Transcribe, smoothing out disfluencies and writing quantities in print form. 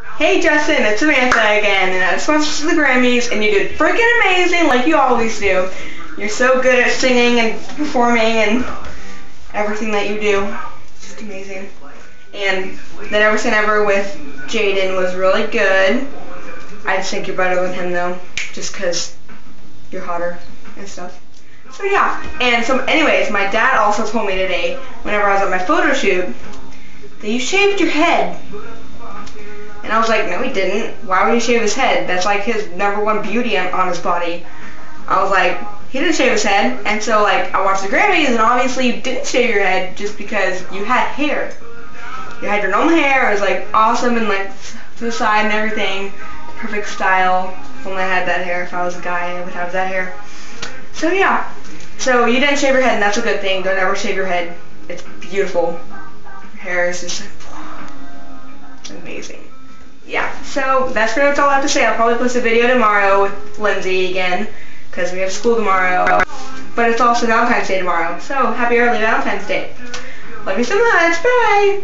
Hey Justin, it's Samantha again, and I just want to the Grammys, and you did freaking amazing like you always do. You're so good at singing and performing and everything that you do. It's just amazing. And the Never Say Never with Jaden was really good. I just think you're better than him though, just because you're hotter and stuff. So yeah, and so anyways, my dad also told me today, whenever I was at my photo shoot, that you shaved your head. And I was like, no he didn't. Why would he shave his head? That's like his #1 beauty on his body. I was like, he didn't shave his head. And so like, I watched the Grammys and obviously you didn't shave your head just because you had hair. You had your normal hair, it was like awesome and like to the side and everything. Perfect style. If only I had that hair. If I was a guy, I would have that hair. So yeah. So you didn't shave your head and that's a good thing. Don't ever shave your head. It's beautiful. Your hair is just like, amazing. Yeah, so that's pretty much all I have to say. I'll probably post a video tomorrow with Lindsay again, because we have school tomorrow. But it's also Valentine's Day tomorrow, so happy early Valentine's Day. Love you so much, bye!